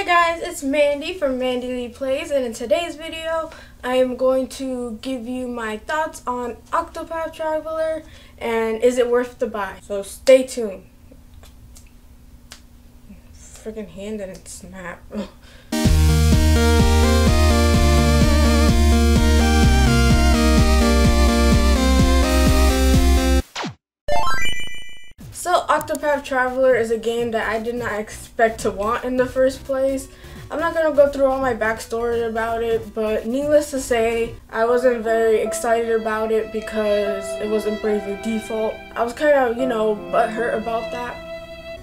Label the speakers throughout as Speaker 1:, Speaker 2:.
Speaker 1: guys, it's Mandy from MandyleePlays, and in today's video I am going to give you my thoughts on Octopath Traveler and is it worth the buy. So stay tuned. Freaking hand didn't snap. So Octopath Traveler is a game that I did not expect to want in the first place. I'm not going to go through all my backstory about it, but needless to say, I wasn't very excited about it because it wasn't Bravely Default. I was kind of, butthurt about that.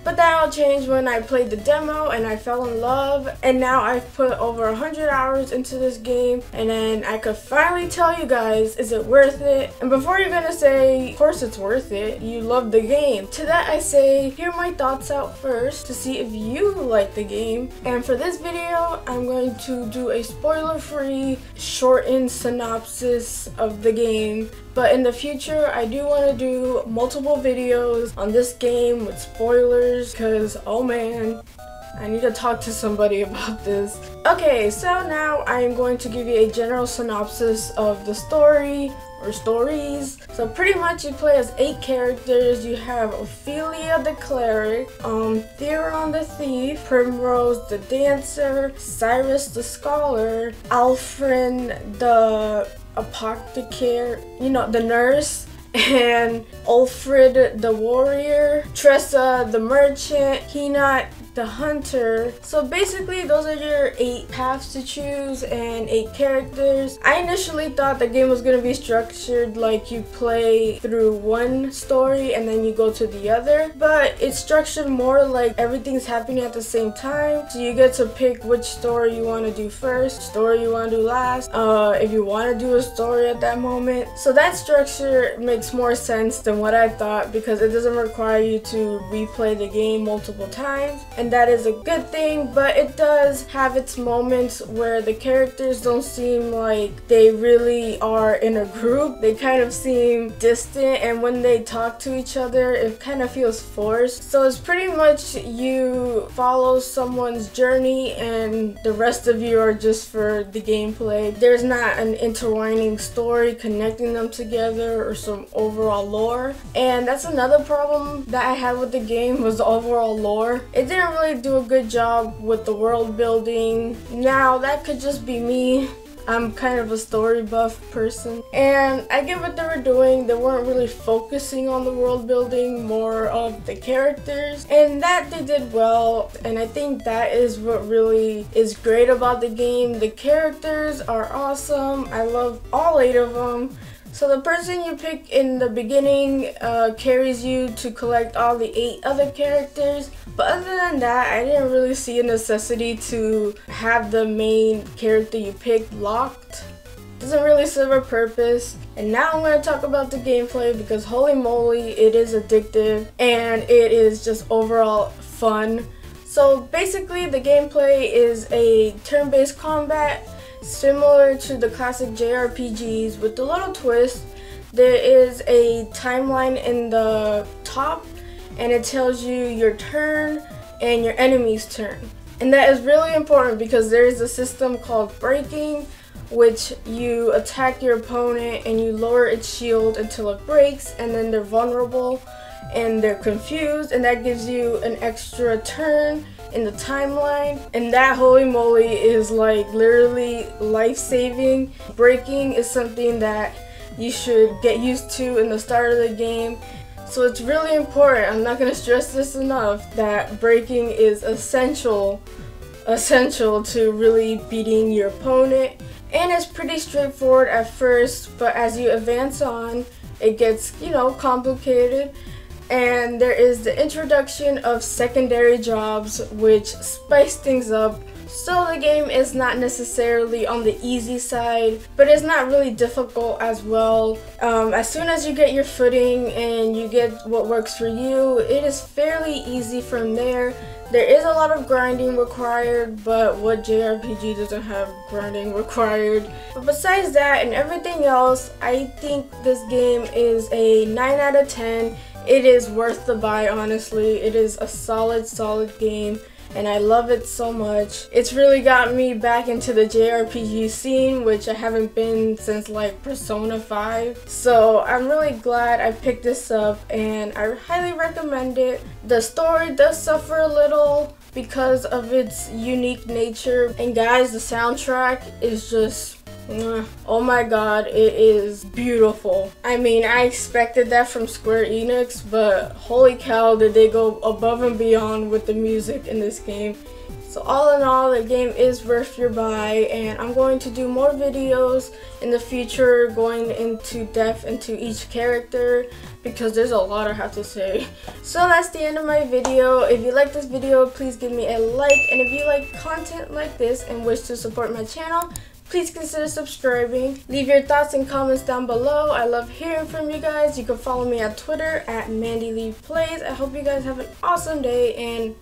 Speaker 1: But that all changed when I played the demo and I fell in love, and now I've put over 100 hours into this game, and then I could finally tell you guys, is it worth it? And before you're gonna say, of course it's worth it, you love the game. To that I say, hear my thoughts out first to see if you like the game. And for this video, I'm going to do a spoiler-free, shortened synopsis of the game. But in the future, I do want to do multiple videos on this game with spoilers because, oh man, I need to talk to somebody about this. Okay, so now I am going to give you a general synopsis of the story or stories. So pretty much you play as 8 characters. You have Ophelia the cleric, Theron the thief, Primrose the dancer, Cyrus the scholar, Alfred the apothecary, the nurse, and Ulfrid the warrior, Tressa the merchant, Hinot the hunter. So basically those are your 8 paths to choose and 8 characters. I initially thought the game was going to be structured like you play through one story and then you go to the other, but it's structured more like everything's happening at the same time. So you get to pick which story you want to do first, story you want to do last, if you want to do a story at that moment. So that structure makes more sense than what I thought because it doesn't require you to replay the game multiple times. And that is a good thing, but it does have its moments where the characters don't seem like they really are in a group. They kind of seem distant, and when they talk to each other, it kind of feels forced. So it's pretty much you follow someone's journey and the rest of you are just for the gameplay. There's not an intertwining story connecting them together or some overall lore. And that's another problem that I had with the game, was the overall lore. It didn't really do a good job with the world building. Now that could just be me. I'm kind of a story buff person, and I get what they were doing. They weren't really focusing on the world building, more of the characters, and that they did well. And I think that is what really is great about the game. The characters are awesome. I love all 8 of them. So the person you pick in the beginning carries you to collect all the 8 other characters. But other than that, I didn't really see a necessity to have the main character you picked locked. Doesn't really serve a purpose. And now I'm going to talk about the gameplay because holy moly, it is addictive and it is just overall fun. So basically the gameplay is a turn-based combat, similar to the classic JRPGs, with a little twist. There is a timeline in the top and it tells you your turn and your enemy's turn. And that is really important because there is a system called breaking, which you attack your opponent and you lower its shield until it breaks, and then they're vulnerable and they're confused, and that gives you an extra turn in the timeline. And that holy moly is like literally life-saving. Breaking is something that you should get used to in the start of the game. So it's really important, I'm not going to stress this enough, that breaking is essential to really beating your opponent. And it's pretty straightforward at first, but as you advance on, it gets, complicated. And there is the introduction of secondary jobs, which spice things up. So the game is not necessarily on the easy side, but it's not really difficult as well. As soon as you get your footing and you get what works for you, it is fairly easy from there. There is a lot of grinding required, but what JRPG doesn't have grinding required? But besides that and everything else, I think this game is a 9 out of 10. It is worth the buy, honestly. It is a solid game. and I love it so much. It's really got me back into the JRPG scene, which I haven't been since like Persona 5. So I'm really glad I picked this up, and I highly recommend it. The story does suffer a little because of its unique nature, and guys, the soundtrack is just oh my god, it is beautiful. I mean, I expected that from Square Enix, but holy cow, did they go above and beyond with the music in this game. So all in all, the game is worth your buy, and I'm going to do more videos in the future going into depth into each character because there's a lot I have to say. So that's the end of my video. If you like this video, please give me a like, and if you like content like this and wish to support my channel, please consider subscribing. Leave your thoughts and comments down below. I love hearing from you guys. You can follow me on Twitter at MandyleePlays. I hope you guys have an awesome day, and